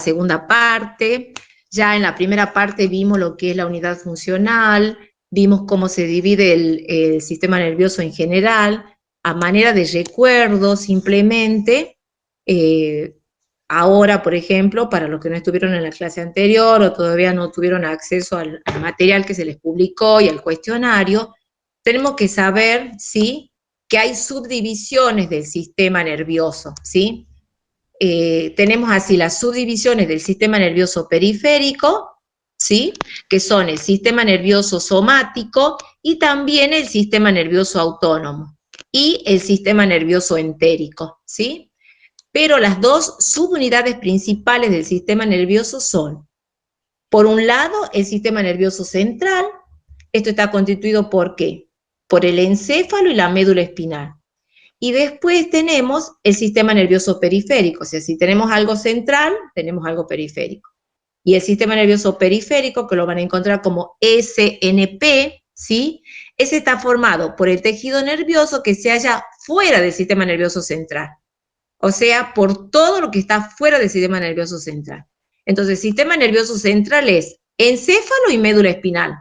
segunda parte. Ya en la primera parte vimos lo que es la unidad funcional, vimos cómo se divide el sistema nervioso en general, a manera de recuerdo simplemente. Ahora, por ejemplo, para los que no estuvieron en la clase anterior o todavía no tuvieron acceso al material que se les publicó y al cuestionario, tenemos que saber, ¿sí?, que hay subdivisiones del sistema nervioso, ¿sí? Tenemos así las subdivisiones del sistema nervioso periférico, ¿sí?, que son el sistema nervioso somático y también el sistema nervioso autónomo y el sistema nervioso entérico, ¿sí? Pero las dos subunidades principales del sistema nervioso son, por un lado, el sistema nervioso central. Esto está constituido ¿por qué? Por el encéfalo y la médula espinal. Y después tenemos el sistema nervioso periférico, o sea, si tenemos algo central, tenemos algo periférico. Y el sistema nervioso periférico, que lo van a encontrar como SNP, ¿sí? Ese está formado por el tejido nervioso que se halla fuera del sistema nervioso central. O sea, por todo lo que está fuera del sistema nervioso central. Entonces, el sistema nervioso central es encéfalo y médula espinal,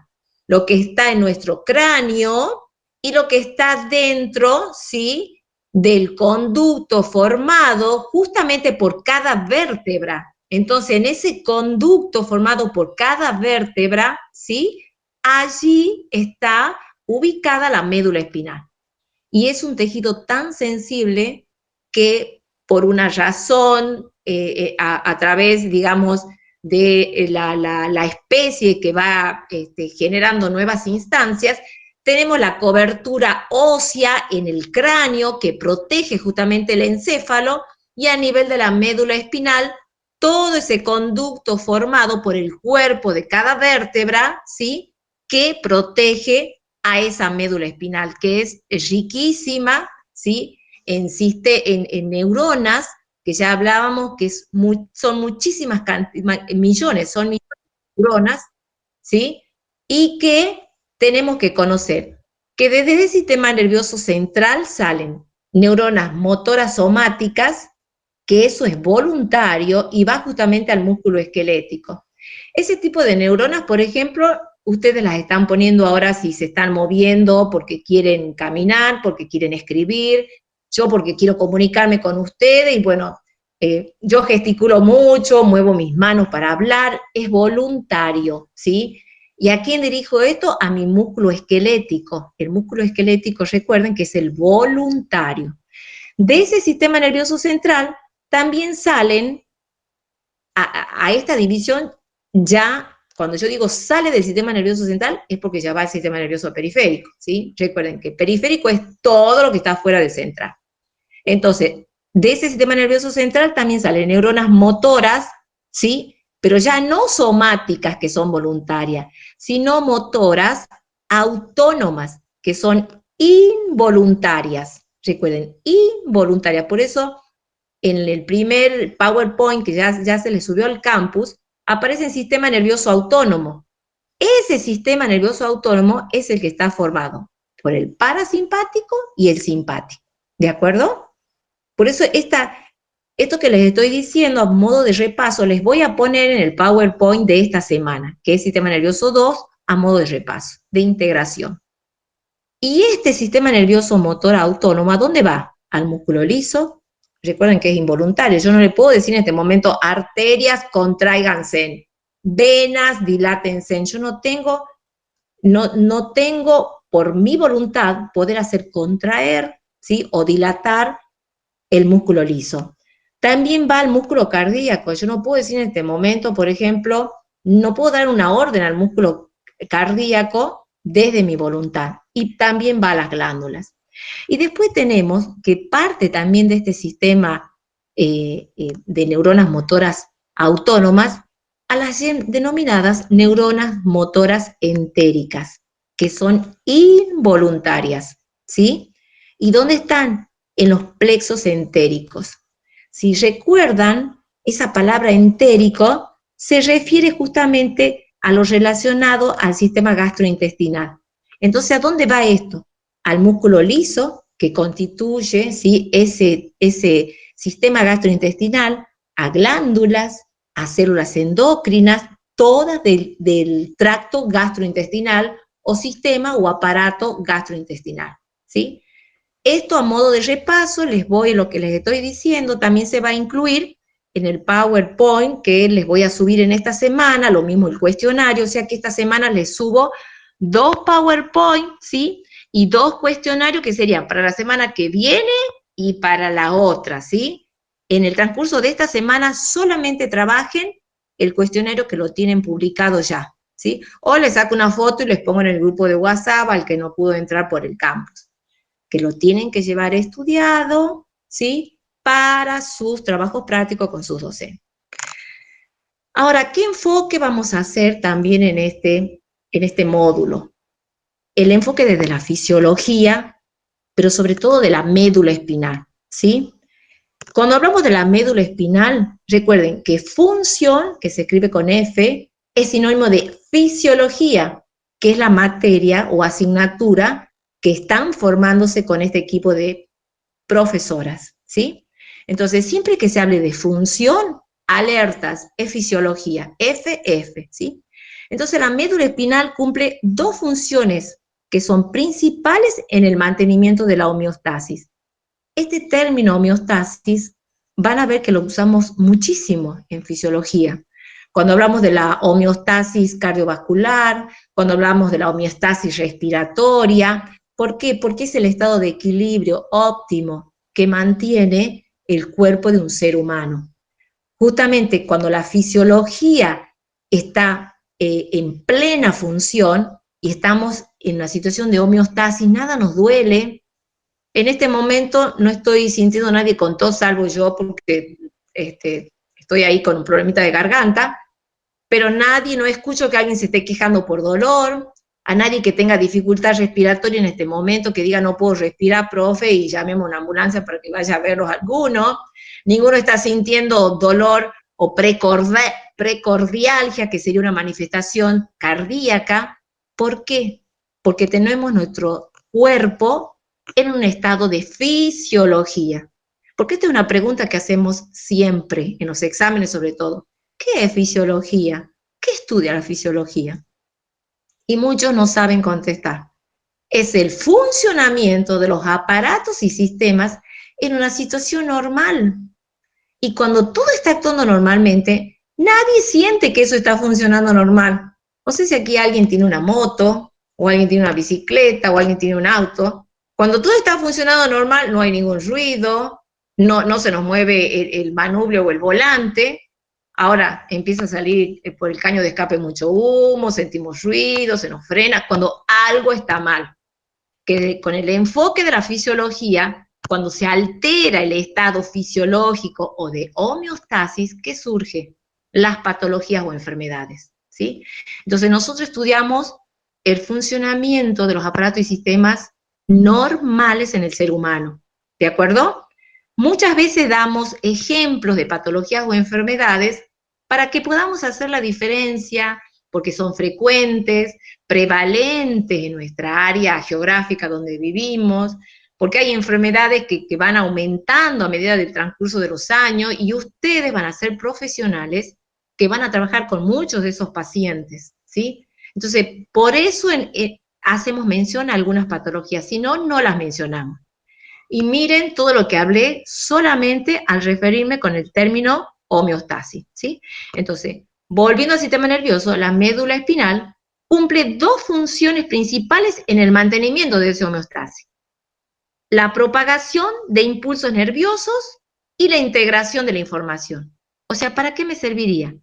lo que está en nuestro cráneo y lo que está dentro, ¿sí?, del conducto formado justamente por cada vértebra. Entonces, en ese conducto formado por cada vértebra, ¿sí?, allí está ubicada la médula espinal. Y es un tejido tan sensible que por una razón, a través, digamos, de la especie que va generando nuevas instancias, tenemos la cobertura ósea en el cráneo que protege justamente el encéfalo, y a nivel de la médula espinal, todo ese conducto formado por el cuerpo de cada vértebra, ¿sí?, que protege a esa médula espinal, que es riquísima, ¿sí?, en neuronas, que ya hablábamos que son muchísimas millones, son millones de neuronas, ¿sí?, y que tenemos que conocer que desde el sistema nervioso central salen neuronas motoras somáticas, que eso es voluntario y va justamente al músculo esquelético. Ese tipo de neuronas, por ejemplo, ustedes las están poniendo ahora si se están moviendo porque quieren caminar, porque quieren escribir, yo porque quiero comunicarme con ustedes, y bueno, yo gesticulo mucho, muevo mis manos para hablar, es voluntario, ¿sí? ¿Y a quién dirijo esto? A mi músculo esquelético. El músculo esquelético, recuerden que es el voluntario. De ese sistema nervioso central también salen a esta división. Ya, cuando yo digo sale del sistema nervioso central, es porque ya va al sistema nervioso periférico, ¿sí? Recuerden que periférico es todo lo que está fuera del central. Entonces, de ese sistema nervioso central también salen neuronas motoras, ¿sí?, pero ya no somáticas, que son voluntarias, sino motoras autónomas, que son involuntarias. Recuerden, involuntarias. Por eso, en el primer PowerPoint que ya se les subió al campus, aparece el sistema nervioso autónomo. Ese sistema nervioso autónomo es el que está formado por el parasimpático y el simpático. ¿De acuerdo? Por eso esto que les estoy diciendo a modo de repaso, les voy a poner en el PowerPoint de esta semana, que es sistema nervioso 2, a modo de repaso, de integración. Y este sistema nervioso motor autónomo, ¿a dónde va? Al músculo liso. Recuerden que es involuntario. Yo no le puedo decir en este momento, arterias, contráiganse, venas, dilátense. Yo no tengo por mi voluntad poder hacer contraer, ¿sí?, o dilatar el músculo liso. También va al músculo cardíaco. Yo no puedo decir en este momento, por ejemplo, no puedo dar una orden al músculo cardíaco desde mi voluntad. Y también va a las glándulas. Y después tenemos que parte también de este sistema de neuronas motoras autónomas a las denominadas neuronas motoras entéricas, que son involuntarias, ¿sí? ¿Y dónde están? En los plexos entéricos. Si recuerdan, esa palabra entérico se refiere justamente a lo relacionado al sistema gastrointestinal. Entonces, ¿a dónde va esto? Al músculo liso, que constituye, ¿sí?, ese sistema gastrointestinal, a glándulas, a células endocrinas, todas del tracto gastrointestinal o sistema o aparato gastrointestinal, ¿sí? Esto a modo de repaso, lo que les estoy diciendo, también se va a incluir en el PowerPoint que les voy a subir en esta semana, lo mismo el cuestionario, o sea que esta semana les subo 2 PowerPoint, ¿sí? Y 2 cuestionarios que serían para la semana que viene y para la otra, ¿sí? En el transcurso de esta semana solamente trabajen el cuestionario que lo tienen publicado ya, ¿sí? O les saco una foto y les pongo en el grupo de WhatsApp al que no pudo entrar por el campus, que lo tienen que llevar estudiado, ¿sí? Para sus trabajos prácticos con sus docentes. Ahora, ¿qué enfoque vamos a hacer también en este módulo? El enfoque desde la fisiología, pero sobre todo de la médula espinal, ¿sí? Cuando hablamos de la médula espinal, recuerden que función, que se escribe con F, es sinónimo de fisiología, que es la materia o asignatura que están formándose con este equipo de profesoras, ¿sí? Entonces, siempre que se hable de función, alertas, es fisiología, FF, ¿sí? Entonces, la médula espinal cumple 2 funciones que son principales en el mantenimiento de la homeostasis. Este término homeostasis van a ver que lo usamos muchísimo en fisiología. Cuando hablamos de la homeostasis cardiovascular, cuando hablamos de la homeostasis respiratoria, ¿por qué? Porque es el estado de equilibrio óptimo que mantiene el cuerpo de un ser humano. Justamente cuando la fisiología está en plena función y estamos en una situación de homeostasis, nada nos duele. En este momento no estoy sintiendo a nadie con tos, salvo yo, porque estoy ahí con un problemita de garganta, pero no escucho que alguien se esté quejando por dolor, a nadie que tenga dificultad respiratoria en este momento, que diga no puedo respirar, profe, y llamemos a una ambulancia para que vaya a verlos algunos. Ninguno está sintiendo dolor o precordialgia, que sería una manifestación cardíaca. ¿Por qué? Porque tenemos nuestro cuerpo en un estado de fisiología. Porque esta es una pregunta que hacemos siempre, en los exámenes sobre todo. ¿Qué es fisiología? ¿Qué estudia la fisiología? Y muchos no saben contestar. Es el funcionamiento de los aparatos y sistemas en una situación normal. Y cuando todo está actuando normalmente, nadie siente que eso está funcionando normal. No sé si aquí alguien tiene una moto, o alguien tiene una bicicleta, o alguien tiene un auto. Cuando todo está funcionando normal, no hay ningún ruido, no se nos mueve el manubrio o el volante. Ahora empieza a salir por el caño de escape mucho humo, sentimos ruido, se nos frena, cuando algo está mal. Que con el enfoque de la fisiología, cuando se altera el estado fisiológico o de homeostasis, ¿qué surge? Las patologías o enfermedades, ¿sí? Entonces nosotros estudiamos el funcionamiento de los aparatos y sistemas normales en el ser humano, ¿de acuerdo? Muchas veces damos ejemplos de patologías o enfermedades para que podamos hacer la diferencia, porque son frecuentes, prevalentes en nuestra área geográfica donde vivimos, porque hay enfermedades que van aumentando a medida del transcurso de los años y ustedes van a ser profesionales que van a trabajar con muchos de esos pacientes, ¿sí? Entonces, por eso hacemos mención a algunas patologías, si no, no las mencionamos. Y miren todo lo que hablé solamente al referirme con el término homeostasis, ¿sí? Entonces, volviendo al sistema nervioso, la médula espinal cumple 2 funciones principales en el mantenimiento de esa homeostasis. La propagación de impulsos nerviosos y la integración de la información. O sea, ¿para qué me serviría?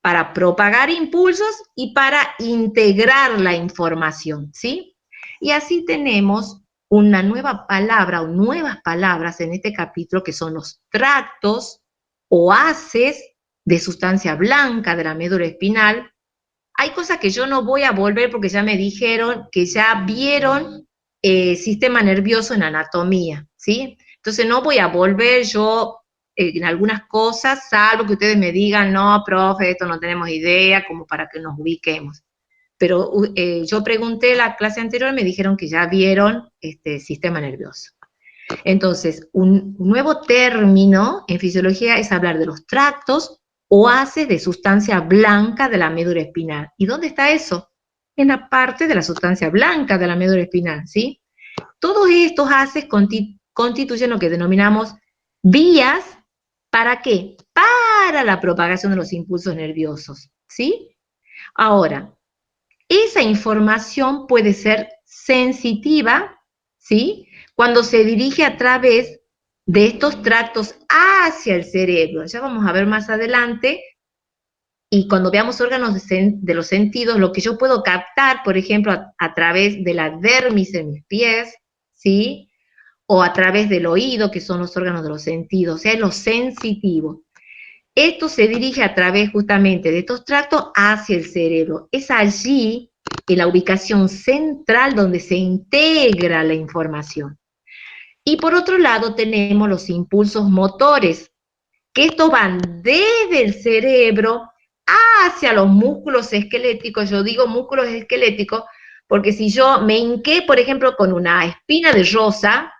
Para propagar impulsos y para integrar la información, ¿sí? Y así tenemos una nueva palabra o nuevas palabras en este capítulo que son los tractos o haces de sustancia blanca de la médula espinal. Hay cosas que yo no voy a volver porque ya me dijeron que ya vieron sistema nervioso en anatomía, ¿sí? Entonces no voy a volver yo en algunas cosas, salvo que ustedes me digan, no, profe, esto no tenemos idea, como para que nos ubiquemos. Pero yo pregunté la clase anterior y me dijeron que ya vieron sistema nervioso. Entonces, un nuevo término en fisiología es hablar de los tractos o haces de sustancia blanca de la médula espinal. ¿Y dónde está eso? En la parte de la sustancia blanca de la médula espinal, ¿sí? Todos estos haces constituyen lo que denominamos vías. ¿Para qué? Para la propagación de los impulsos nerviosos, ¿sí? Ahora, esa información puede ser sensitiva, ¿sí? Cuando se dirige a través de estos tractos hacia el cerebro. Ya vamos a ver más adelante. Y cuando veamos órganos de los sentidos, lo que yo puedo captar, por ejemplo, a través de la dermis en mis pies, ¿sí? O a través del oído, que son los órganos de los sentidos, o sea, es lo sensitivo. Esto se dirige a través justamente de estos tractos hacia el cerebro. Es allí, en la ubicación central, donde se integra la información. Y por otro lado tenemos los impulsos motores, que estos van desde el cerebro hacia los músculos esqueléticos. Yo digo músculos esqueléticos porque si yo me hinqué, por ejemplo, con una espina de rosa,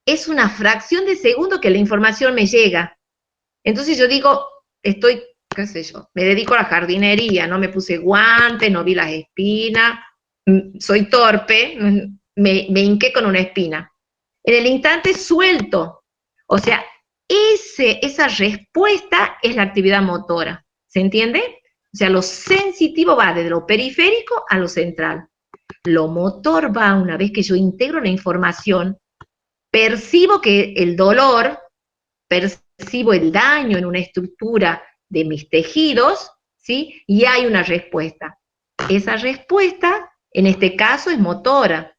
es una fracción de segundo que la información me llega. Entonces yo digo, estoy, qué sé yo, me dedico a la jardinería, no me puse guantes, no vi las espinas, soy torpe, me hinqué con una espina. En el instante suelto. O sea, esa respuesta es la actividad motora. ¿Se entiende? O sea, lo sensitivo va desde lo periférico a lo central. Lo motor va, una vez que yo integro la información, percibo que el dolor, percibo el daño en una estructura de mis tejidos, ¿sí? Y hay una respuesta. Esa respuesta, en este caso, es motora.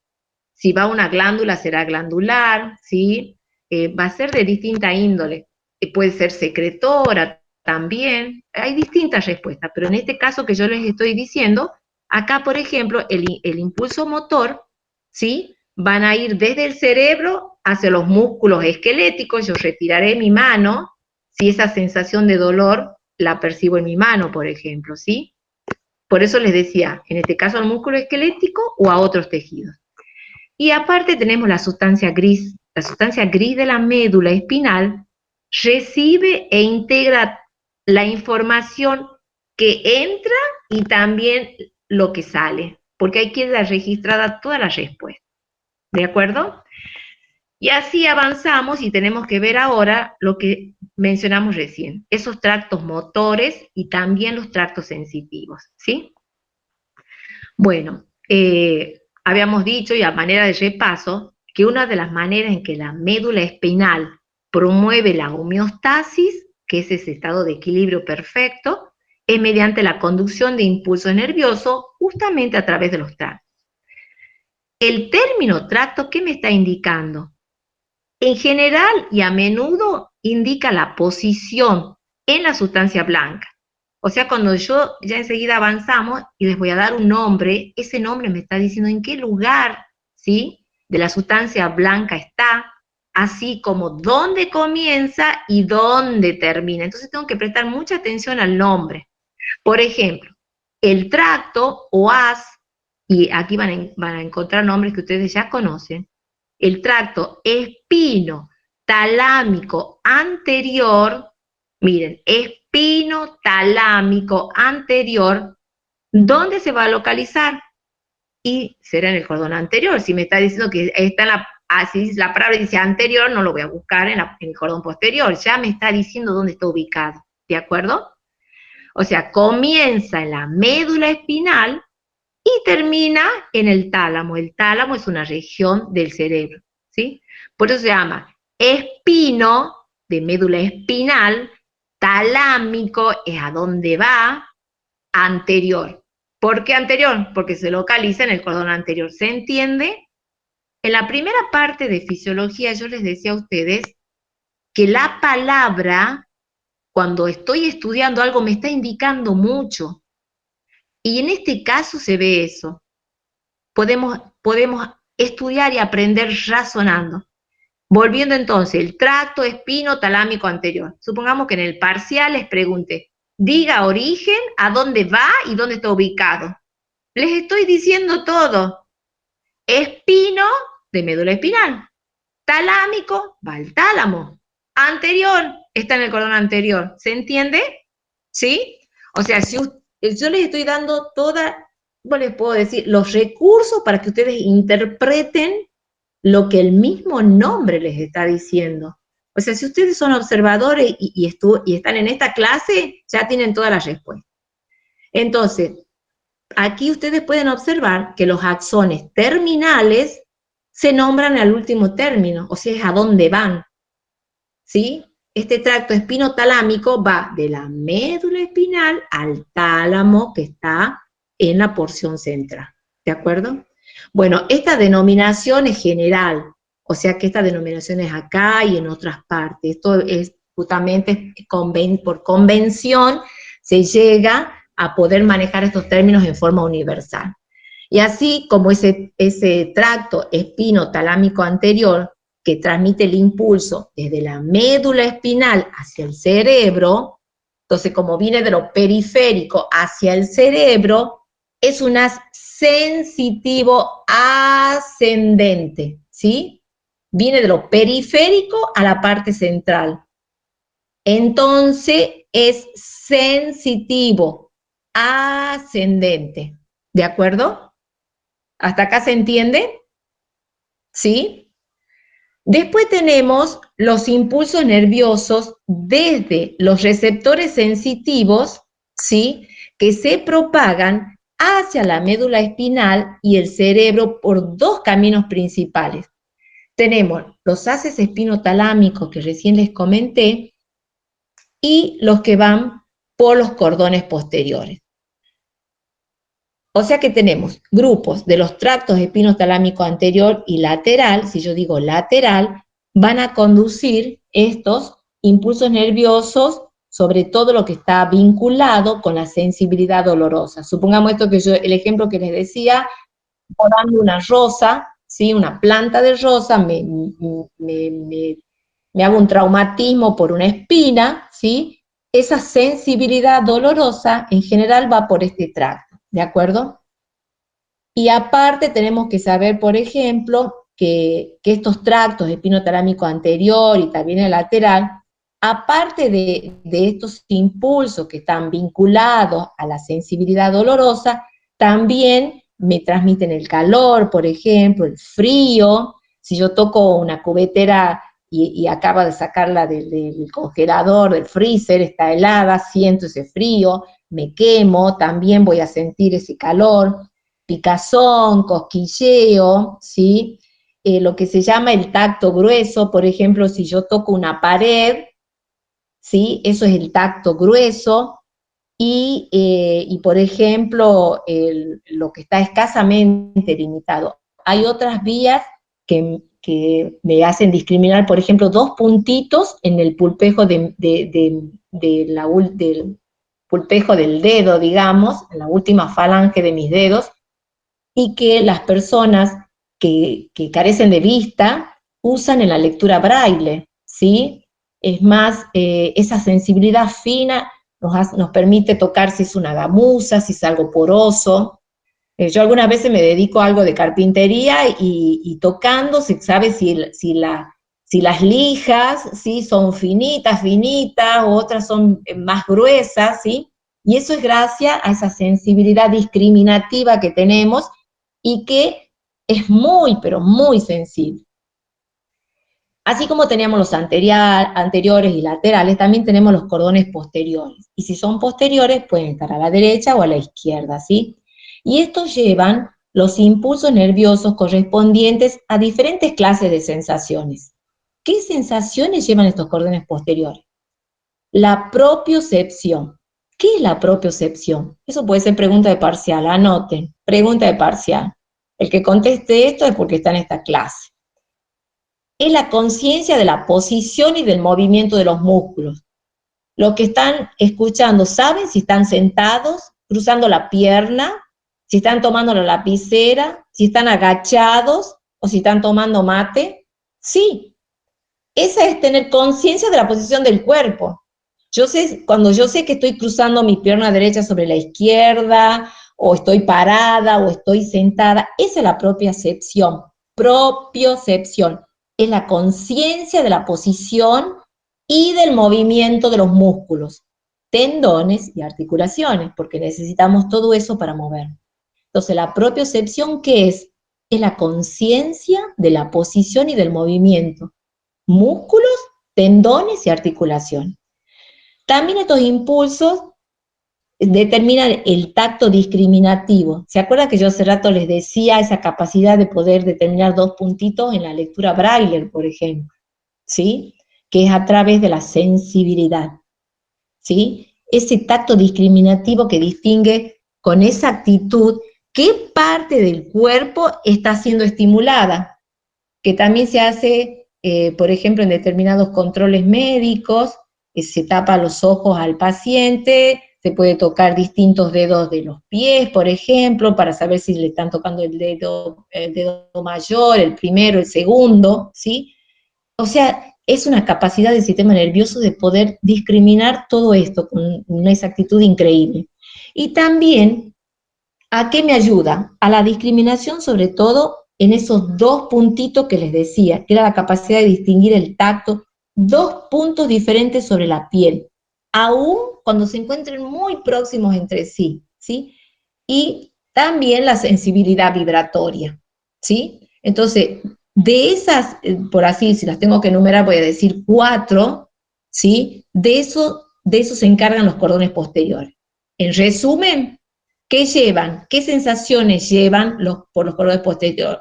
Si va a una glándula, será glandular, ¿sí? Va a ser de distinta índole. Puede ser secretora también. Hay distintas respuestas, pero en este caso que yo les estoy diciendo, acá, por ejemplo, el impulso motor, ¿sí? Van a ir desde el cerebro hacia los músculos esqueléticos. Yo retiraré mi mano, si esa sensación de dolor la percibo en mi mano, por ejemplo, ¿sí? Por eso les decía, en este caso al músculo esquelético o a otros tejidos. Y aparte tenemos la sustancia gris. La sustancia gris de la médula espinal recibe e integra la información que entra y también lo que sale, porque ahí queda registrada toda la respuesta. ¿De acuerdo? Y así avanzamos y tenemos que ver ahora lo que mencionamos recién, esos tractos motores y también los tractos sensitivos, ¿sí? Bueno, habíamos dicho, y a manera de repaso, que una de las maneras en que la médula espinal promueve la homeostasis, que es ese estado de equilibrio perfecto, es mediante la conducción de impulsos nerviosos justamente a través de los tractos. El término tracto, ¿qué me está indicando? En general y a menudo indica la posición en la sustancia blanca. O sea, cuando yo ya enseguida avanzamos y les voy a dar un nombre, ese nombre me está diciendo en qué lugar, ¿sí? De la sustancia blanca está, así como dónde comienza y dónde termina. Entonces tengo que prestar mucha atención al nombre. Por ejemplo, el tracto o haz, y aquí van a encontrar nombres que ustedes ya conocen, el tracto espino talámico anterior, miren, espino talámico anterior, ¿dónde se va a localizar? Y será en el cordón anterior. Si me está diciendo que está en así la palabra dice anterior, no lo voy a buscar en el cordón posterior, ya me está diciendo dónde está ubicado, ¿de acuerdo? O sea, comienza en la médula espinal y termina en el tálamo. El tálamo es una región del cerebro, ¿sí? Por eso se llama espino, de médula espinal, talámico es a dónde va, anterior. ¿Por qué anterior? Porque se localiza en el cordón anterior. ¿Se entiende? En la primera parte de fisiología yo les decía a ustedes que la palabra, cuando estoy estudiando algo, me está indicando mucho. Y en este caso se ve eso. Podemos estudiar y aprender razonando. Volviendo entonces, el tracto espino talámico anterior. Supongamos que en el parcial les pregunte, diga origen, a dónde va y dónde está ubicado. Les estoy diciendo todo. Espino, de médula espinal. Talámico, va al tálamo. Anterior, está en el cordón anterior. ¿Se entiende? ¿sí? O sea, si yo les estoy dando les puedo decir, los recursos para que ustedes interpreten lo que el mismo nombre les está diciendo. O sea, si ustedes son observadores y están en esta clase, ya tienen todas las respuestas. Entonces, aquí ustedes pueden observar que los axones terminales se nombran al último término, o sea, es a dónde van, ¿sí? Este tracto espinotalámico va de la médula espinal al tálamo que está en la porción central, ¿de acuerdo? Bueno, esta denominación es general, o sea que esta denominación es acá y en otras partes. Esto es justamente por convención se llega a poder manejar estos términos en forma universal. Y así como ese tracto espinotalámico anterior que transmite el impulso desde la médula espinal hacia el cerebro, entonces como viene de lo periférico hacia el cerebro, es un haz sensitivo ascendente, ¿sí? Viene de lo periférico a la parte central. Entonces es sensitivo ascendente, ¿de acuerdo? ¿Hasta acá se entiende? ¿Sí? Después tenemos los impulsos nerviosos desde los receptores sensitivos, ¿sí? Que se propagan hacia la médula espinal y el cerebro por dos caminos principales. Tenemos los haces espinotalámicos que recién les comenté y los que van por los cordones posteriores. O sea que tenemos grupos de los tractos espinotalámico anterior y lateral. Si yo digo lateral, van a conducir estos impulsos nerviosos, sobre todo lo que está vinculado con la sensibilidad dolorosa. Supongamos esto que el ejemplo que les decía, podando una rosa, ¿sí? Una planta de rosa, me hago un traumatismo por una espina, ¿sí? Esa sensibilidad dolorosa en general va por este tracto, ¿de acuerdo? Y aparte tenemos que saber, por ejemplo, que estos tractos espinotalámico anterior y también el lateral, aparte de estos impulsos que están vinculados a la sensibilidad dolorosa, también me transmiten el calor, por ejemplo, el frío. Si yo toco una cubetera y acaba de sacarla del congelador, del freezer, está helada, siento ese frío, me quemo, también voy a sentir ese calor, picazón, cosquilleo, ¿sí? Lo que se llama el tacto grueso, por ejemplo, si yo toco una pared, ¿sí? Eso es el tacto grueso, y por ejemplo, lo que está escasamente limitado. Hay otras vías que me hacen discriminar, por ejemplo, dos puntitos en el pulpejo del pulpejo del dedo, digamos, en la última falange de mis dedos, y que las personas que carecen de vista usan en la lectura braille, ¿sí? Es más, esa sensibilidad fina nos permite tocar si es una gamuza, si es algo poroso. Yo algunas veces me dedico a algo de carpintería y tocando se sabe si las lijas, ¿sí? Son finitas, o otras son más gruesas, ¿sí? Y eso es gracias a esa sensibilidad discriminativa que tenemos y que es muy, pero muy sensible. Así como teníamos los anteriores y laterales, también tenemos los cordones posteriores. Y si son posteriores, pueden estar a la derecha o a la izquierda, ¿sí? Y estos llevan los impulsos nerviosos correspondientes a diferentes clases de sensaciones. ¿Qué sensaciones llevan estos cordones posteriores? La propiocepción. ¿Qué es la propiocepción? Eso puede ser pregunta de parcial, anoten, pregunta de parcial. El que conteste esto es porque está en esta clase. Es la conciencia de la posición y del movimiento de los músculos. Los que están escuchando saben si están sentados, cruzando la pierna, si están tomando la lapicera, si están agachados o si están tomando mate. Sí, esa es tener conciencia de la posición del cuerpo. Cuando yo sé que estoy cruzando mi pierna derecha sobre la izquierda, o estoy parada, o estoy sentada, esa es la propiocepción. Propiocepción es la conciencia de la posición y del movimiento de los músculos. tendones y articulaciones, porque necesitamos todo eso para mover. Entonces, la propiocepción, ¿qué es? Es la conciencia de la posición y del movimiento. Músculos, tendones y articulaciones. También estos impulsos determinan el tacto discriminativo. ¿Se acuerdan que yo hace rato les decía esa capacidad de poder determinar dos puntitos en la lectura Braille, por ejemplo? ¿Sí? Que es a través de la sensibilidad. ¿Sí? Ese tacto discriminativo que distingue con exactitud qué parte del cuerpo está siendo estimulada, que también se hace, por ejemplo, en determinados controles médicos, se tapa los ojos al paciente, se puede tocar distintos dedos de los pies, por ejemplo, para saber si le están tocando el dedo mayor, el primero, el segundo, ¿sí? O sea, es una capacidad del sistema nervioso de poder discriminar todo esto con una exactitud increíble. Y también, ¿a qué me ayuda? A la discriminación, sobre todo en esos dos puntitos que les decía, que era la capacidad de distinguir el tacto, dos puntos diferentes sobre la piel, aún cuando se encuentren muy próximos entre sí, ¿sí? Y también la sensibilidad vibratoria, ¿sí? Entonces, de esas, por así, si las tengo que enumerar, voy a decir 4, ¿sí? De eso se encargan los cordones posteriores. En resumen, ¿qué llevan? ¿Qué sensaciones llevan por los cordones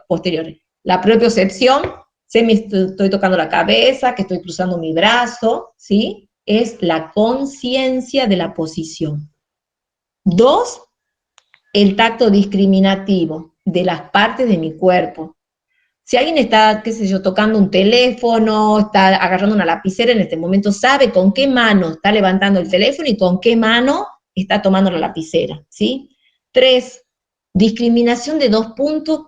posteriores? La propiocepción, sé me estoy tocando la cabeza, que estoy cruzando mi brazo, ¿sí? Es la conciencia de la posición. 2, el tacto discriminativo de las partes de mi cuerpo. Si alguien está, qué sé yo, tocando un teléfono, está agarrando una lapicera, en este momento sabe con qué mano está levantando el teléfono y con qué mano está tomando la lapicera, ¿sí? 3, discriminación de dos puntos,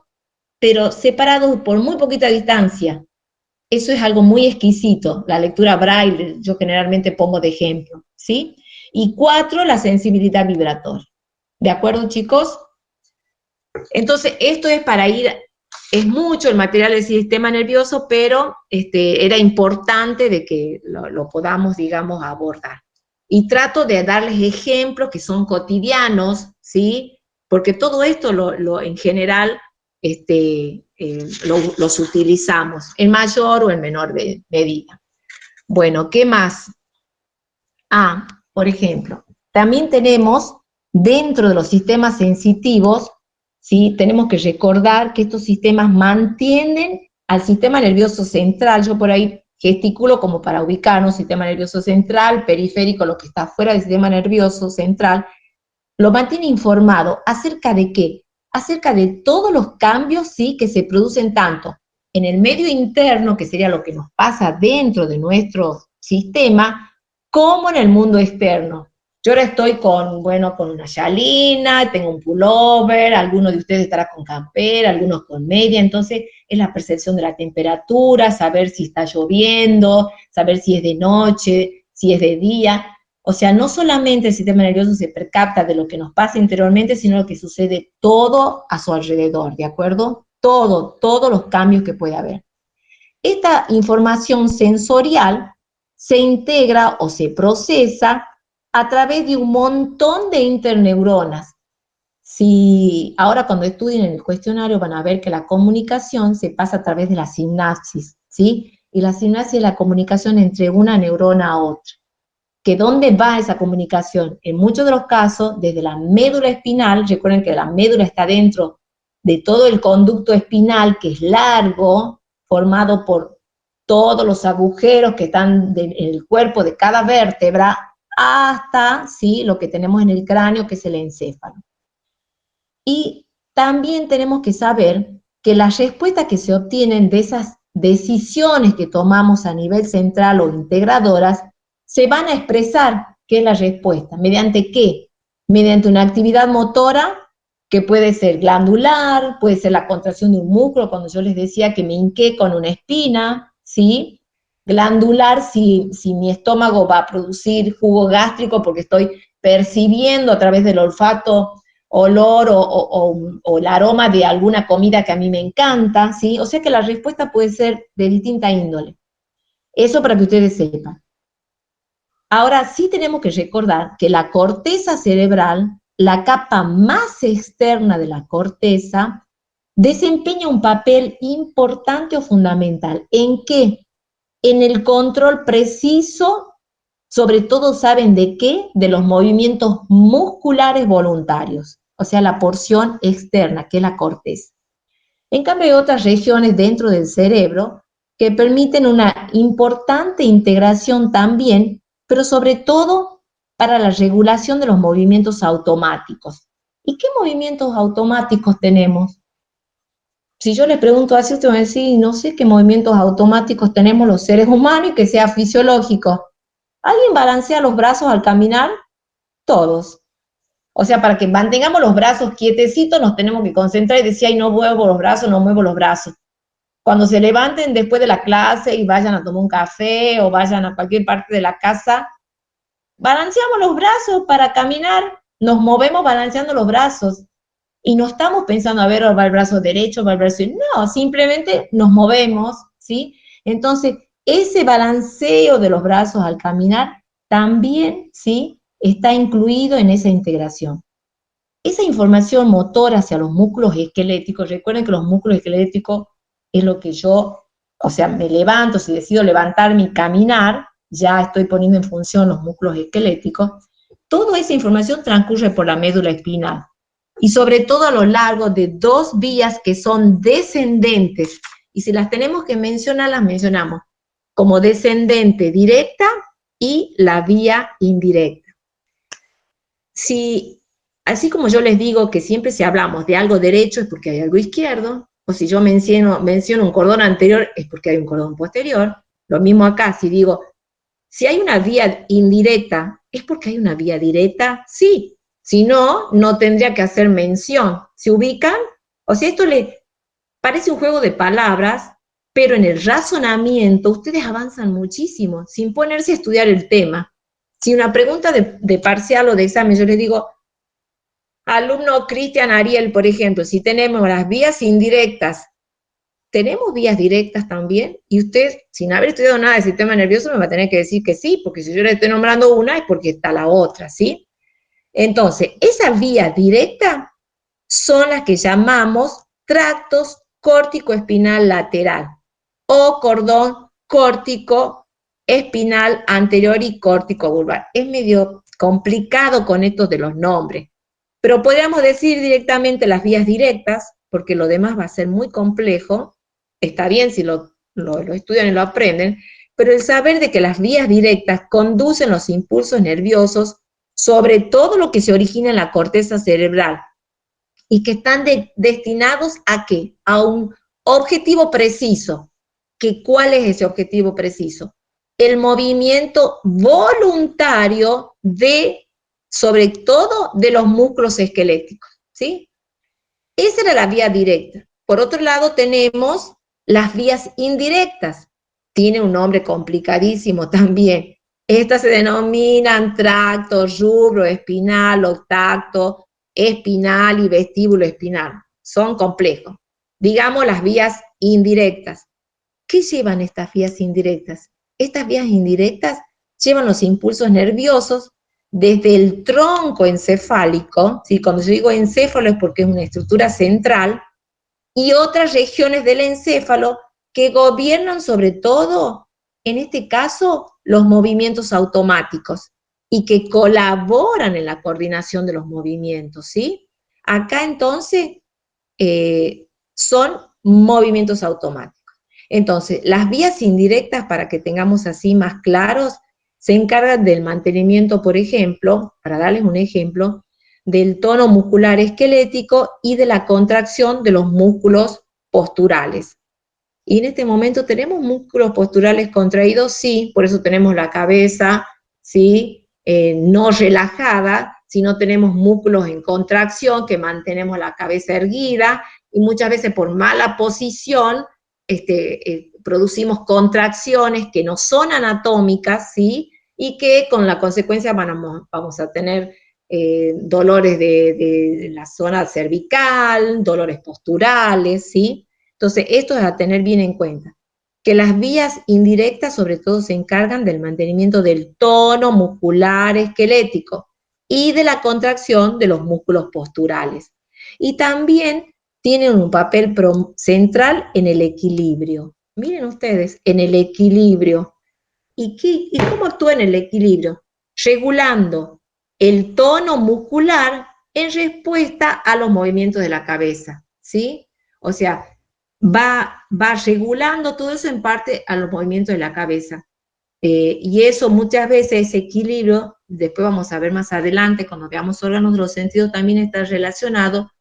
pero separados por muy poquita distancia. Eso es algo muy exquisito, la lectura braille, yo generalmente pongo de ejemplo, ¿sí? Y 4, la sensibilidad vibratoria. ¿De acuerdo, chicos? Entonces, esto es para ir, es mucho el material del sistema nervioso, pero era importante de que lo podamos, digamos, abordar. Y trato de darles ejemplos que son cotidianos, ¿sí? Porque todo esto en general los utilizamos en mayor o en menor medida. Bueno, ¿qué más? Por ejemplo, también tenemos dentro de los sistemas sensitivos, ¿sí? Tenemos que recordar que estos sistemas mantienen al sistema nervioso central. Yo por ahí gesticulo como para ubicarnos, sistema nervioso central, periférico, lo que está fuera del sistema nervioso central, lo mantiene informado acerca de qué, acerca de todos los cambios, ¿sí? Que se producen tanto en el medio interno, que sería lo que nos pasa dentro de nuestro sistema, como en el mundo externo. Yo ahora estoy con una chalina, tengo un pullover, algunos de ustedes estarán con campera, algunos con media, entonces es la percepción de la temperatura, saber si está lloviendo, saber si es de noche, si es de día. O sea, no solamente el sistema nervioso se percata de lo que nos pasa interiormente, sino lo que sucede todo a su alrededor, ¿de acuerdo? Todos los cambios que puede haber. Esta información sensorial se integra o se procesa a través de un montón de interneuronas. Si ahora cuando estudien el cuestionario van a ver que la comunicación se pasa a través de la sinapsis, ¿sí? Y la sinapsis es la comunicación entre una neurona a otra. ¿Que dónde va esa comunicación? En muchos de los casos, desde la médula espinal, recuerden que la médula está dentro de todo el conducto espinal, que es largo, formado por todos los agujeros que están en el cuerpo de cada vértebra, hasta, ¿sí?, lo que tenemos en el cráneo, que es el encéfalo. Y también tenemos que saber que las respuestas que se obtienen de esas decisiones que tomamos a nivel central o integradoras, se van a expresar qué es la respuesta. ¿Mediante qué? Mediante una actividad motora que puede ser glandular, puede ser la contracción de un músculo, cuando yo les decía que me hinqué con una espina, ¿sí? Glandular, si mi estómago va a producir jugo gástrico porque estoy percibiendo a través del olfato olor o el aroma de alguna comida que a mí me encanta, ¿sí? O sea que la respuesta puede ser de distinta índole. Eso para que ustedes sepan. Ahora sí tenemos que recordar que la corteza cerebral, la capa más externa de la corteza, desempeña un papel importante o fundamental. ¿En qué? En el control preciso, sobre todo, ¿saben de qué? De los movimientos musculares voluntarios, o sea, la porción externa, que es la corteza. En cambio, hay otras regiones dentro del cerebro que permiten una importante integración también, pero sobre todo para la regulación de los movimientos automáticos. ¿Y qué movimientos automáticos tenemos? Si yo le pregunto así, usted va a decir, no sé qué movimientos automáticos tenemos los seres humanos y que sea fisiológico. ¿Alguien balancea los brazos al caminar? Todos. O sea, para que mantengamos los brazos quietecitos, nos tenemos que concentrar y decir, ay, no muevo los brazos, no muevo los brazos. Cuando se levanten después de la clase y vayan a tomar un café o vayan a cualquier parte de la casa, balanceamos los brazos para caminar, nos movemos balanceando los brazos. Y no estamos pensando, a ver, va el brazo derecho, va el brazo... No, simplemente nos movemos, ¿sí? Entonces, ese balanceo de los brazos al caminar también, ¿sí? Está incluido en esa integración. Esa información motora hacia los músculos esqueléticos, recuerden que los músculos esqueléticos es lo que yo, o sea, me levanto, si decido levantarme y caminar, ya estoy poniendo en función los músculos esqueléticos. Toda esa información transcurre por la médula espinal y sobre todo a lo largo de dos vías que son descendentes. Y si las tenemos que mencionar, las mencionamos como descendente directa y la vía indirecta. Si, así como yo les digo que siempre si hablamos de algo derecho es porque hay algo izquierdo, o si yo menciono un cordón anterior es porque hay un cordón posterior, lo mismo acá, si digo, si hay una vía indirecta, ¿es porque hay una vía directa? Sí, si no, no tendría que hacer mención. ¿Se ubican? O sea, esto le parece un juego de palabras, pero en el razonamiento ustedes avanzan muchísimo, sin ponerse a estudiar el tema. Si una pregunta de parcial o de examen, yo les digo, alumno Cristian Ariel, por ejemplo, si tenemos las vías indirectas, ¿tenemos vías directas también? Y usted, sin haber estudiado nada del sistema nervioso, me va a tener que decir que sí, porque si yo le estoy nombrando una es porque está la otra, ¿sí? Entonces, esas vías directas son las que llamamos tractos córtico-espinal lateral o cordón córtico espinal anterior y córtico vulvar. Es medio complicado con estos de los nombres, pero podríamos decir directamente las vías directas, porque lo demás va a ser muy complejo. Está bien si lo estudian y lo aprenden, pero el saber de que las vías directas conducen los impulsos nerviosos, sobre todo lo que se origina en la corteza cerebral, y que están destinados ¿a qué? A un objetivo preciso. ¿Cuál es ese objetivo preciso? El movimiento voluntario de, sobre todo, de los músculos esqueléticos, ¿sí? Esa era la vía directa. Por otro lado, tenemos las vías indirectas. Tiene un nombre complicadísimo también. Estas se denominan tracto, rubro espinal, octacto, espinal y vestíbulo espinal. Son complejos. Digamos las vías indirectas. ¿Qué llevan estas vías indirectas? Estas vías indirectas llevan los impulsos nerviosos desde el tronco encefálico, ¿sí? Cuando yo digo encéfalo es porque es una estructura central, y otras regiones del encéfalo que gobiernan sobre todo, en este caso, los movimientos automáticos y que colaboran en la coordinación de los movimientos, ¿sí? Acá entonces son movimientos automáticos. Entonces, las vías indirectas, para que tengamos así más claros, se encargan del mantenimiento, por ejemplo, para darles un ejemplo, del tono muscular esquelético y de la contracción de los músculos posturales. Y en este momento tenemos músculos posturales contraídos, sí, por eso tenemos la cabeza, sí, no relajada, sino tenemos músculos en contracción que mantenemos la cabeza erguida y muchas veces por mala posición producimos contracciones que no son anatómicas, ¿sí? Y que con la consecuencia vamos a tener dolores de la zona cervical, dolores posturales, ¿sí? Entonces, esto es a tener bien en cuenta. que las vías indirectas sobre todo se encargan del mantenimiento del tono muscular esquelético y de la contracción de los músculos posturales. Y también tienen un papel central en el equilibrio. Miren ustedes, en el equilibrio. ¿Y cómo actúa en el equilibrio? Regulando el tono muscular en respuesta a los movimientos de la cabeza, ¿sí? O sea, va regulando todo eso en parte a los movimientos de la cabeza. Y eso muchas veces, ese equilibrio, después vamos a ver más adelante, cuando veamos órganos de los sentidos, también está relacionado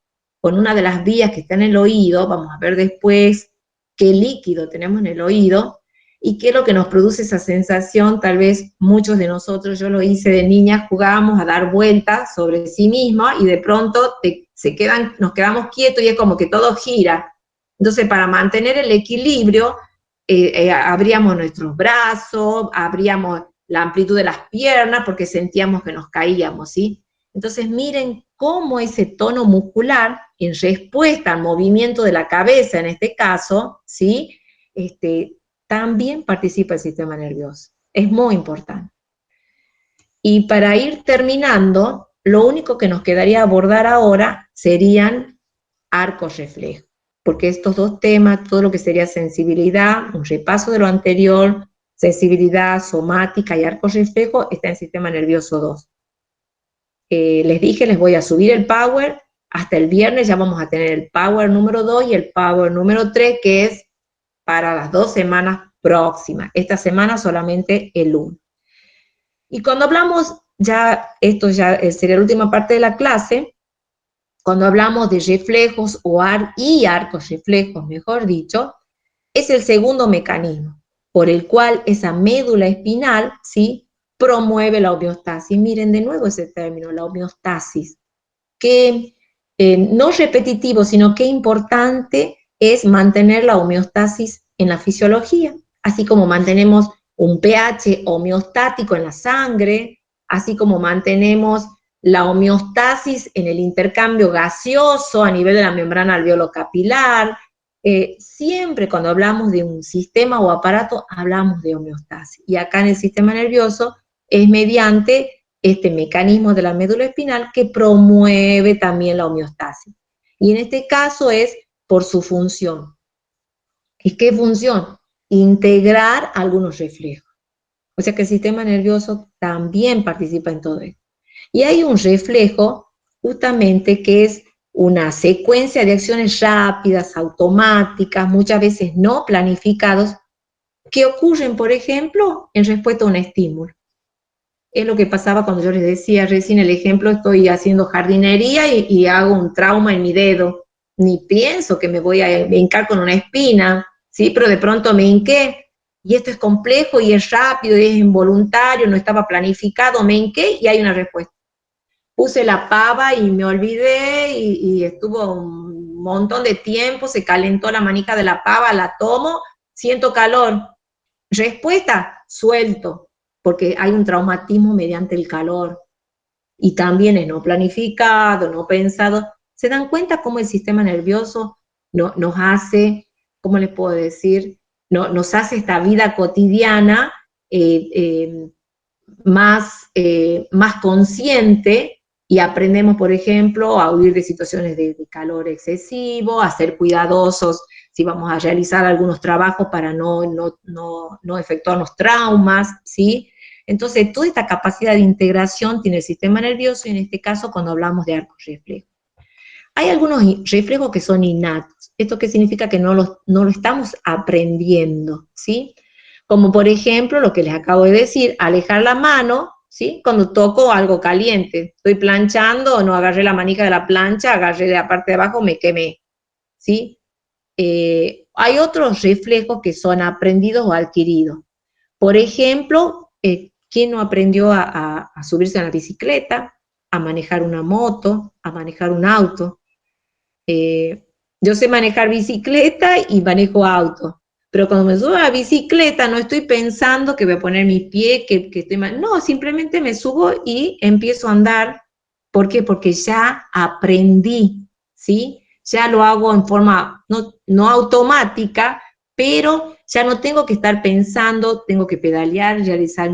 con una de las vías que está en el oído. Vamos a ver después qué líquido tenemos en el oído y qué es lo que nos produce esa sensación. Tal vez muchos de nosotros, yo lo hice de niña, jugábamos a dar vueltas sobre sí misma y de pronto nos quedamos quietos y es como que todo gira. Entonces, para mantener el equilibrio, abríamos nuestros brazos, abríamos la amplitud de las piernas porque sentíamos que nos caíamos, ¿sí? Entonces miren cómo ese tono muscular, en respuesta al movimiento de la cabeza en este caso, ¿sí? También participa el sistema nervioso. Es muy importante. Y para ir terminando, lo único que nos quedaría abordar ahora serían arcos reflejos, porque estos dos temas, todo lo que sería sensibilidad, un repaso de lo anterior, sensibilidad somática y arco reflejo, está en el sistema nervioso 2. Les dije, les voy a subir el power, hasta el viernes ya vamos a tener el power número 2 y el power número 3, que es para las 2 semanas próximas. Esta semana solamente el 1. Y cuando hablamos, esto ya sería la última parte de la clase, cuando hablamos de reflejos y arcos reflejos, mejor dicho, es el segundo mecanismo por el cual esa médula espinal, ¿sí?, promueve la homeostasis. Miren de nuevo ese término, la homeostasis, que no repetitivo, sino que importante es mantener la homeostasis en la fisiología, así como mantenemos un pH homeostático en la sangre, así como mantenemos la homeostasis en el intercambio gaseoso a nivel de la membrana alveolo-capilar. Siempre cuando hablamos de un sistema o aparato, hablamos de homeostasis. Y acá en el sistema nervioso es mediante este mecanismo de la médula espinal que promueve también la homeostasis. Y en este caso es por su función. ¿Y qué función? Integrar algunos reflejos. O sea que el sistema nervioso también participa en todo esto. Y hay un reflejo justamente que es una secuencia de acciones rápidas, automáticas, muchas veces no planificados, que ocurren, por ejemplo, en respuesta a un estímulo. Es lo que pasaba cuando yo les decía recién el ejemplo, estoy haciendo jardinería y hago un trauma en mi dedo. Ni pienso que me voy a hincar con una espina, ¿sí? Pero de pronto me hinqué. Y esto es complejo y es rápido y es involuntario, no estaba planificado, me hinqué y hay una respuesta. Puse la pava y me olvidé y estuvo un montón de tiempo, se calentó la manija de la pava, la tomo, siento calor. Respuesta, suelto, porque hay un traumatismo mediante el calor. Y también es no planificado, no pensado. ¿Se dan cuenta cómo el sistema nervioso nos hace, cómo les puedo decir, nos hace esta vida cotidiana más consciente? Y aprendemos, por ejemplo, a huir de situaciones de calor excesivo, a ser cuidadosos si vamos a realizar algunos trabajos para no efectuarnos traumas, ¿sí? Entonces, toda esta capacidad de integración tiene el sistema nervioso, y en este caso, cuando hablamos de arcos reflejos. Hay algunos reflejos que son innatos. ¿Esto qué significa? Que no lo estamos aprendiendo, ¿sí? Como por ejemplo, lo que les acabo de decir, alejar la mano, ¿sí? Cuando toco algo caliente. Estoy planchando, no agarré la manija de la plancha, agarré de la parte de abajo, me quemé, ¿sí? Hay otros reflejos que son aprendidos o adquiridos. Por ejemplo, ¿quién no aprendió a subirse a una bicicleta, a manejar una moto, a manejar un auto? Yo sé manejar bicicleta y manejo auto, pero cuando me subo a la bicicleta no estoy pensando que voy a poner mi pie, que estoy mal. No, simplemente me subo y empiezo a andar. ¿Por qué? Porque ya aprendí, ¿sí? Ya lo hago en forma no automática, pero ya no tengo que estar pensando, tengo que pedalear, realizar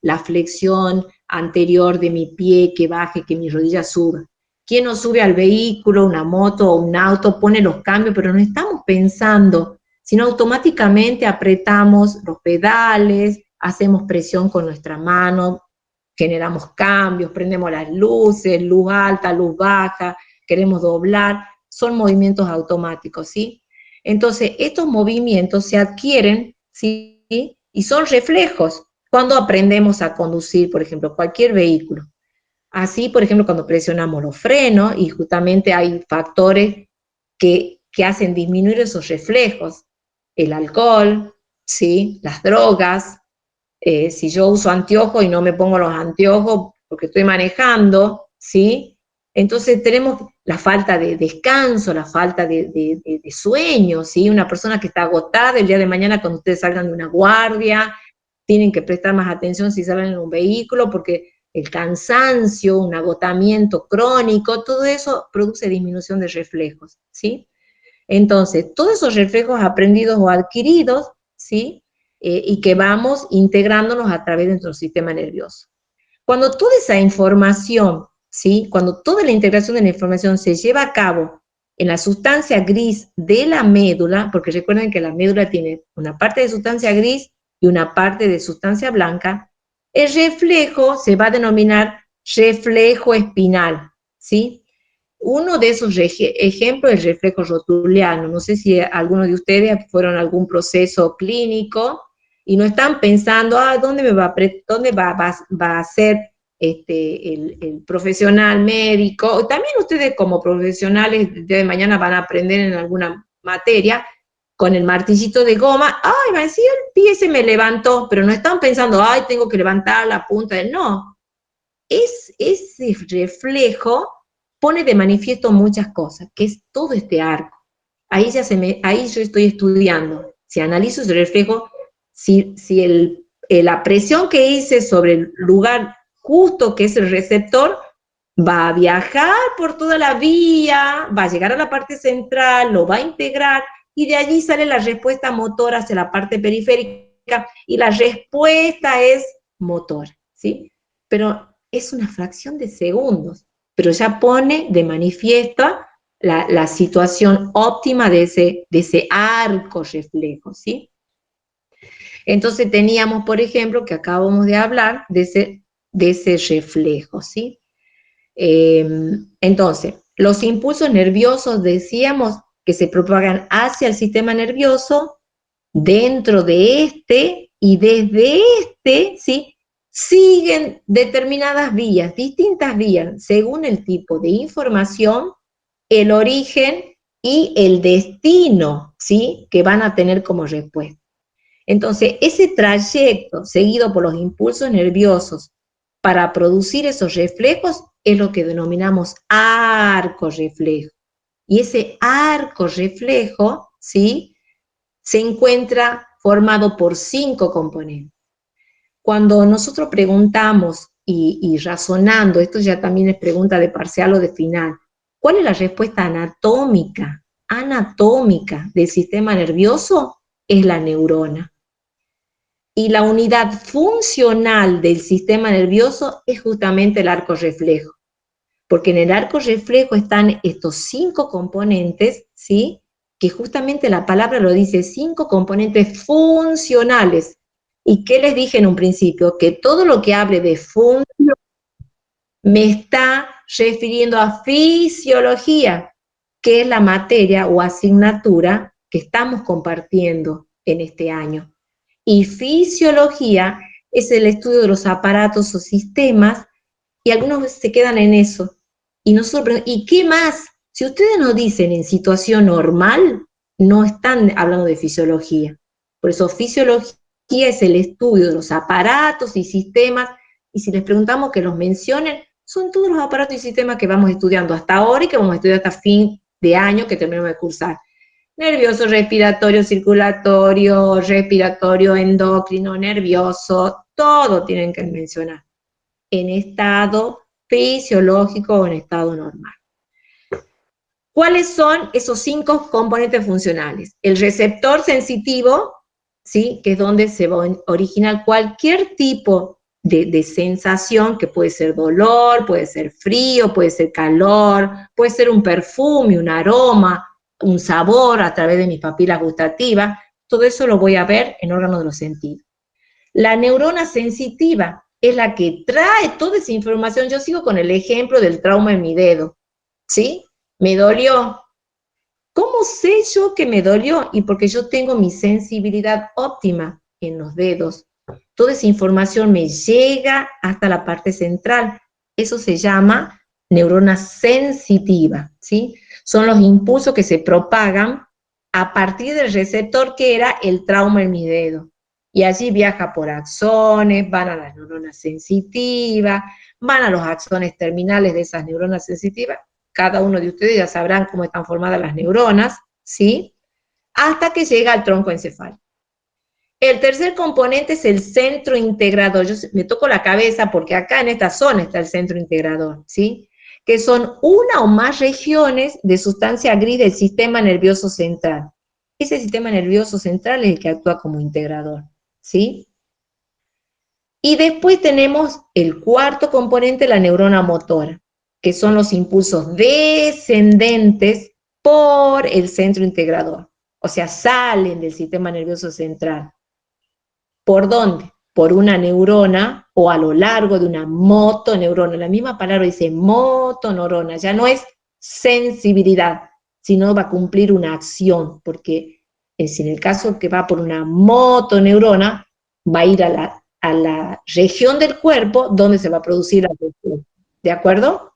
la flexión anterior de mi pie, que baje, que mi rodilla suba. ¿Quién no sube al vehículo, una moto o un auto, pone los cambios, pero no estamos pensando, sino automáticamente apretamos los pedales, hacemos presión con nuestra mano, generamos cambios, prendemos las luces, luz alta, luz baja, queremos doblar, son movimientos automáticos, ¿sí? Entonces, estos movimientos se adquieren, ¿sí? Y son reflejos cuando aprendemos a conducir, por ejemplo, cualquier vehículo. Así, por ejemplo, cuando presionamos los frenos, y justamente hay factores que hacen disminuir esos reflejos. El alcohol, ¿sí? Las drogas, si yo uso anteojos y no me pongo los anteojos porque estoy manejando, ¿sí? Entonces tenemos la falta de descanso, la falta de sueño, ¿sí? Una persona que está agotada el día de mañana cuando ustedes salgan de una guardia, tienen que prestar más atención si salen en un vehículo porque el cansancio, un agotamiento crónico, todo eso produce disminución de reflejos, ¿sí? Entonces, todos esos reflejos aprendidos o adquiridos, ¿sí? Y que vamos integrándonos a través de nuestro sistema nervioso. Cuando toda esa información, ¿sí? Cuando toda la integración de la información se lleva a cabo en la sustancia gris de la médula, porque recuerden que la médula tiene una parte de sustancia gris y una parte de sustancia blanca, el reflejo se va a denominar reflejo espinal, ¿sí? Uno de esos ejemplos es el reflejo rotuliano. No sé si alguno de ustedes fueron a algún proceso clínico y no están pensando, ¿dónde va a ser el profesional médico? También ustedes como profesionales de mañana van a aprender en alguna materia con el martillito de goma, va a decir, el pie se me levantó, pero no están pensando, tengo que levantar la punta del no. Ese reflejo pone de manifiesto muchas cosas, que es todo este arco. Ahí yo estoy estudiando, si analizo ese reflejo, si la presión que hice sobre el lugar justo que es el receptor, va a viajar por toda la vía, va a llegar a la parte central, lo va a integrar, y de allí sale la respuesta motora hacia la parte periférica, y la respuesta es motor, ¿sí? Pero es una fracción de segundos, pero ya pone de manifiesto la situación óptima de ese arco reflejo, ¿sí? Entonces teníamos, por ejemplo, que acabamos de hablar de ese reflejo, ¿sí? Entonces, los impulsos nerviosos decíamos que se propagan hacia el sistema nervioso, dentro de este, y desde este, ¿sí? Siguen determinadas vías, distintas vías, según el tipo de información, el origen y el destino, ¿sí? Que van a tener como respuesta. Entonces, ese trayecto seguido por los impulsos nerviosos para producir esos reflejos es lo que denominamos arco reflejo. Y ese arco reflejo, ¿sí? Se encuentra formado por 5 componentes. Cuando nosotros preguntamos y razonando, esto ya también es pregunta de parcial o de final, ¿cuál es la respuesta anatómica? Anatómica del sistema nervioso es la neurona. Y la unidad funcional del sistema nervioso es justamente el arco reflejo, porque en el arco reflejo están estos 5 componentes, ¿sí? Que justamente la palabra lo dice, 5 componentes funcionales. ¿Y qué les dije en un principio? Que todo lo que hable de función me está refiriendo a fisiología, que es la materia o asignatura que estamos compartiendo en este año. Y fisiología es el estudio de los aparatos o sistemas, y algunos se quedan en eso. Y nosotros, ¿y qué más? Si ustedes nos dicen en situación normal, no están hablando de fisiología. Por eso fisiología es el estudio de los aparatos y sistemas, y si les preguntamos que los mencionen, son todos los aparatos y sistemas que vamos estudiando hasta ahora y que vamos a estudiar hasta fin de año que terminamos de cursar. Nervioso, respiratorio, circulatorio, respiratorio, endocrino, nervioso, todo tienen que mencionar en estado fisiológico o en estado normal. ¿Cuáles son esos 5 componentes funcionales? El receptor sensitivo, ¿sí? Que es donde se va a originar cualquier tipo de sensación, que puede ser dolor, puede ser frío, puede ser calor, puede ser un perfume, un aroma, un sabor a través de mis papilas gustativas. Todo eso lo voy a ver en órganos de los sentidos. La neurona sensitiva es la que trae toda esa información. Yo sigo con el ejemplo del trauma en mi dedo, ¿sí? Me dolió. ¿Cómo sé yo que me dolió? Y porque yo tengo mi sensibilidad óptima en los dedos. Toda esa información me llega hasta la parte central. Eso se llama neurona sensitiva, ¿sí? Son los impulsos que se propagan a partir del receptor que era el trauma en mi dedo. Y allí viaja por axones, van a las neuronas sensitivas, van a los axones terminales de esas neuronas sensitivas. Cada uno de ustedes ya sabrán cómo están formadas las neuronas, ¿sí? Hasta que llega al tronco encefálico. El tercer componente es el centro integrador. Yo me toco la cabeza porque acá en esta zona está el centro integrador, ¿sí? Que son una o más regiones de sustancia gris del sistema nervioso central. Ese sistema nervioso central es el que actúa como integrador, ¿sí? Y después tenemos el cuarto componente, la neurona motora, que son los impulsos descendentes por el centro integrador. O sea, salen del sistema nervioso central. ¿Por dónde? Por una neurona o a lo largo de una motoneurona. La misma palabra dice motoneurona, ya no es sensibilidad, sino va a cumplir una acción, porque en el caso que va por una motoneurona, va a ir a la región del cuerpo donde se va a producir la respuesta. ¿De acuerdo?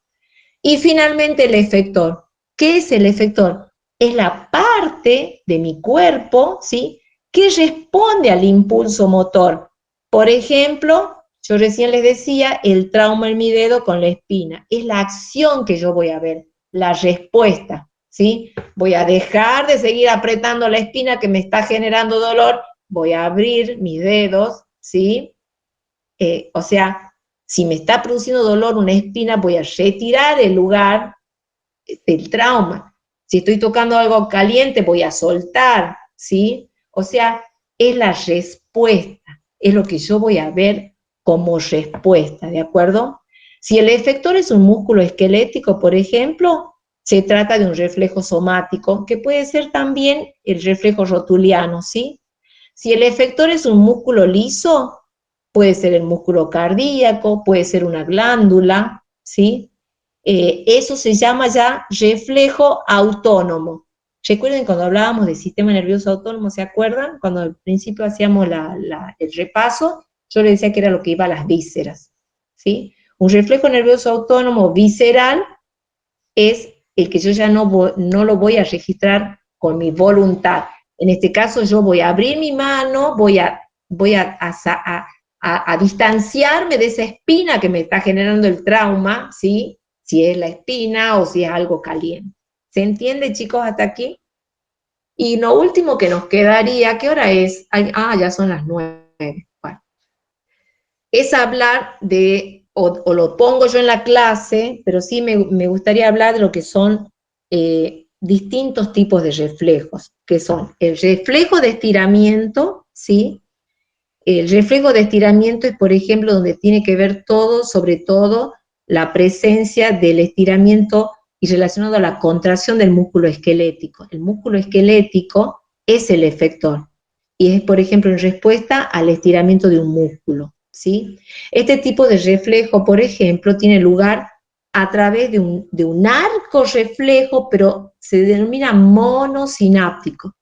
Y finalmente el efector. ¿Qué es el efector? Es la parte de mi cuerpo, ¿sí?, que responde al impulso motor. Por ejemplo, yo recién les decía, el trauma en mi dedo con la espina. Es la acción que yo voy a ver, la respuesta, ¿sí? Voy a dejar de seguir apretando la espina que me está generando dolor, voy a abrir mis dedos, ¿sí? O sea, si me está produciendo dolor una espina, voy a retirar el lugar del trauma. Si estoy tocando algo caliente, voy a soltar, ¿sí? O sea, es la respuesta, es lo que yo voy a ver como respuesta, ¿de acuerdo? Si el efector es un músculo esquelético, por ejemplo, se trata de un reflejo somático, que puede ser también el reflejo rotuliano, ¿sí? Si el efector es un músculo liso, puede ser el músculo cardíaco, puede ser una glándula, ¿sí? Eso se llama ya reflejo autónomo. Recuerden cuando hablábamos del sistema nervioso autónomo, ¿se acuerdan? Cuando al principio hacíamos el repaso, yo les decía que era lo que iba a las vísceras, ¿sí? Un reflejo nervioso autónomo visceral es el que yo ya no lo voy a registrar con mi voluntad. En este caso yo voy a abrir mi mano, voy a distanciarme de esa espina que me está generando el trauma, ¿sí? Si es la espina o si es algo caliente. ¿Se entiende, chicos, hasta aquí? Y lo último que nos quedaría, ¿qué hora es? Ya son las 9. Bueno, es hablar de, o lo pongo yo en la clase, pero sí me gustaría hablar de lo que son distintos tipos de reflejos, que son el reflejo de estiramiento, ¿sí? El reflejo de estiramiento es, por ejemplo, donde tiene que ver todo, sobre todo, la presencia del estiramiento y relacionado a la contracción del músculo esquelético. El músculo esquelético es el efector y es, por ejemplo, en respuesta al estiramiento de un músculo, ¿sí? Este tipo de reflejo, por ejemplo, tiene lugar a través de un arco reflejo, pero se denomina monosináptico.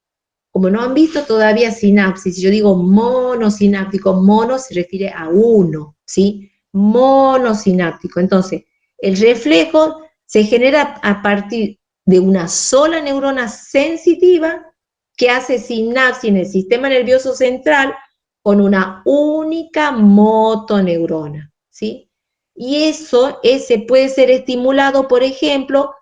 Como no han visto todavía sinapsis, yo digo monosináptico, mono se refiere a uno, ¿sí? Monosináptico. Entonces, el reflejo se genera a partir de una sola neurona sensitiva que hace sinapsis en el sistema nervioso central con una única motoneurona, ¿sí? Y ese puede ser estimulado, por ejemplo,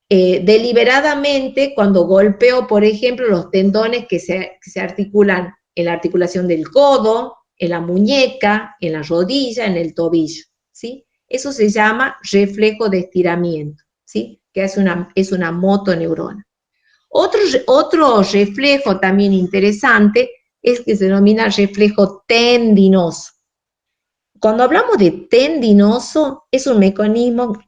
deliberadamente cuando golpeo, por ejemplo, los tendones que se articulan en la articulación del codo, en la muñeca, en la rodilla, en el tobillo, ¿sí? Eso se llama reflejo de estiramiento, ¿sí? que es una motoneurona. Otro reflejo también interesante es que se denomina reflejo tendinoso. Cuando hablamos de tendinoso, es un mecanismo,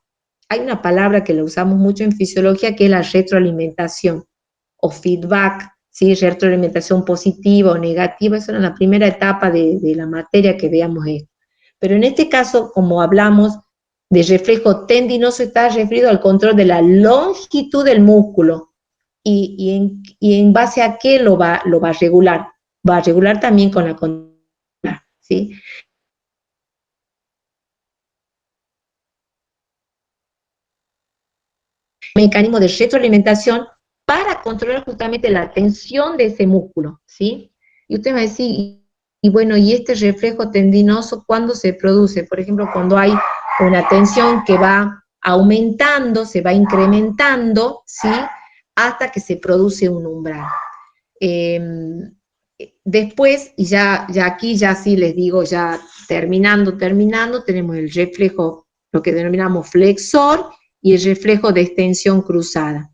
hay una palabra que la usamos mucho en fisiología que es la retroalimentación o feedback, ¿sí? Retroalimentación positiva o negativa, esa era la primera etapa de la materia que veamos esto. Pero en este caso, como hablamos de reflejo tendinoso, está referido al control de la longitud del músculo y en base a qué lo va a regular. Va a regular también con la contractura, ¿sí? Mecanismo de retroalimentación para controlar justamente la tensión de ese músculo, ¿sí? Y usted va a decir, y bueno, ¿y este reflejo tendinoso cuándo se produce? Por ejemplo, cuando hay una tensión que va aumentando, se va incrementando, ¿sí? Hasta que se produce un umbral. Eh, Después, y ya aquí ya sí les digo, ya terminando, tenemos el reflejo, lo que denominamos flexor, y el reflejo de extensión cruzada.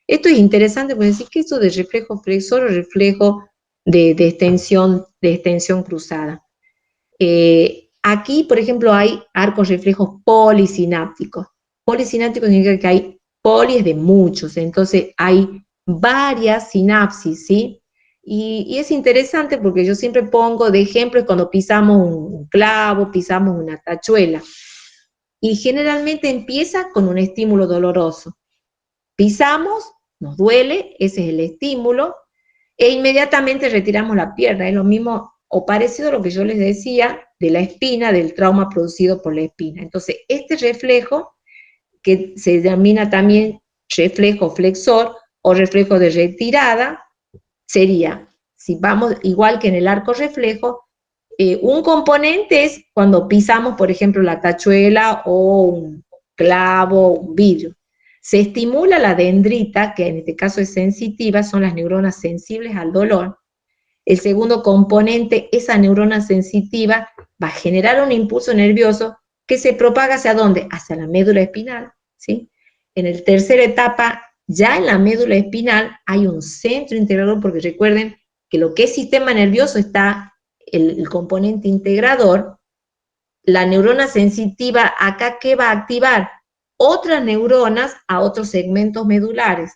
Esto es interesante porque decir que esto de reflejo flexor o reflejo de extensión cruzada. Aquí, por ejemplo, hay arcos reflejos polisinápticos. Polisinápticos significa que hay polis de muchos, entonces hay varias sinapsis, ¿sí? Y es interesante porque yo siempre pongo de ejemplo cuando pisamos un clavo, pisamos una tachuela. Y generalmente empieza con un estímulo doloroso. Pisamos, nos duele, ese es el estímulo, e inmediatamente retiramos la pierna. Es lo mismo o parecido a lo que yo les decía de la espina, del trauma producido por la espina. Entonces, este reflejo, que se denomina también reflejo flexor o reflejo de retirada, sería, si vamos igual que en el arco reflejo, un componente es cuando pisamos, por ejemplo, la tachuela o un clavo, un vidrio. Se estimula la dendrita, que en este caso es sensitiva, son las neuronas sensibles al dolor. El segundo componente, esa neurona sensitiva, va a generar un impulso nervioso que se propaga hacia dónde? Hacia la médula espinal, ¿sí? En la tercera etapa, ya en la médula espinal hay un centro integrador, porque recuerden que lo que es sistema nervioso está el componente integrador. La neurona sensitiva acá, ¿qué va a activar? Otras neuronas a otros segmentos medulares.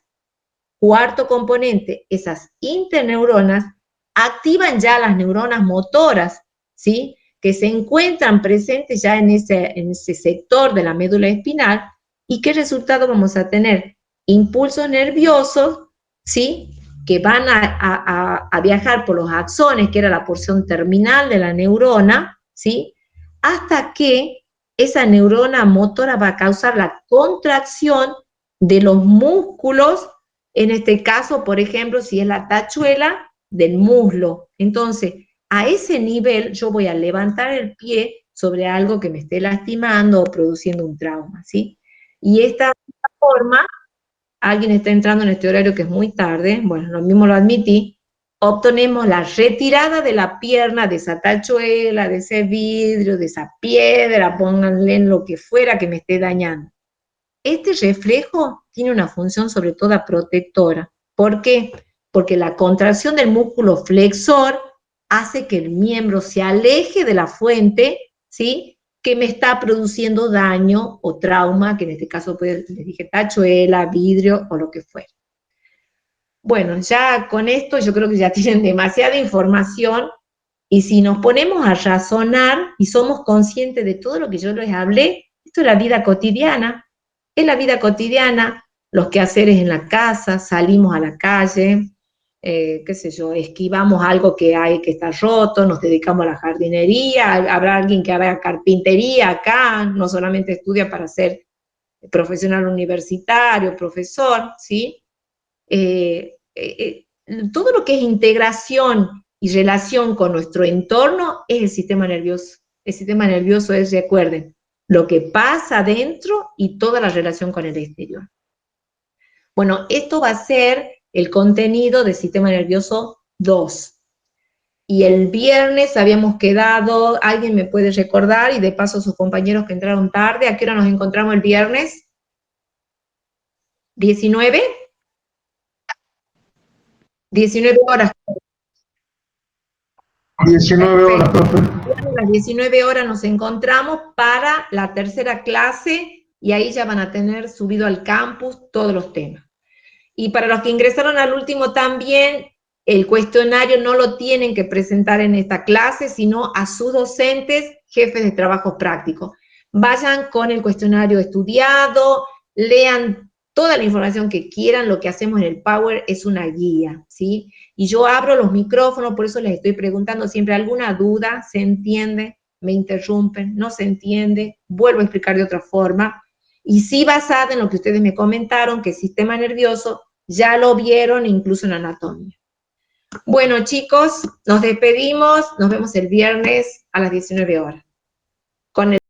Cuarto componente, esas interneuronas activan ya las neuronas motoras, ¿sí? Que se encuentran presentes ya en ese sector de la médula espinal. ¿Y qué resultado vamos a tener? Impulsos nerviosos, ¿sí? Que van a viajar por los axones, que era la porción terminal de la neurona, ¿sí? Hasta que esa neurona motora va a causar la contracción de los músculos, en este caso, por ejemplo, si es la tachuela del muslo. Entonces, a ese nivel yo voy a levantar el pie sobre algo que me esté lastimando o produciendo un trauma, ¿sí? Y esta forma, alguien está entrando en este horario que es muy tarde, bueno, lo mismo lo admití, obtenemos la retirada de la pierna de esa tachuela, de ese vidrio, de esa piedra, pónganle en lo que fuera que me esté dañando. Este reflejo tiene una función sobre todo protectora. ¿Por qué? Porque la contracción del músculo flexor hace que el miembro se aleje de la fuente, ¿sí? Que me está produciendo daño o trauma, que en este caso les dije tachuela, vidrio o lo que fuera. Bueno, ya con esto yo creo que ya tienen demasiada información y si nos ponemos a razonar y somos conscientes de todo lo que yo les hablé, esto es la vida cotidiana, es la vida cotidiana, los quehaceres en la casa, salimos a la calle, qué sé yo, esquivamos algo que hay que está roto, nos dedicamos a la jardinería, habrá alguien que haga carpintería acá, no solamente estudia para ser profesional universitario, profesor, ¿sí? Todo lo que es integración y relación con nuestro entorno es el sistema nervioso. El sistema nervioso es, recuerden, lo que pasa adentro y toda la relación con el exterior. Bueno, esto va a ser el contenido del sistema nervioso 2. Y el viernes habíamos quedado, alguien me puede recordar, y de paso sus compañeros que entraron tarde, ¿a qué hora nos encontramos el viernes? ¿19? 19 horas. 19 horas, profe. A las 19 horas nos encontramos para la tercera clase y ahí ya van a tener subido al campus todos los temas. Y para los que ingresaron al último también, el cuestionario no lo tienen que presentar en esta clase, sino a sus docentes, jefes de trabajos prácticos. Vayan con el cuestionario estudiado, lean toda la información que quieran, lo que hacemos en el Power es una guía, ¿sí? Y yo abro los micrófonos, por eso les estoy preguntando siempre alguna duda, ¿se entiende? Me interrumpen, no se entiende, vuelvo a explicar de otra forma. Y sí basada en lo que ustedes me comentaron, que el sistema nervioso ya lo vieron incluso en anatomía. Bueno, chicos, nos despedimos, nos vemos el viernes a las 19 horas. Con el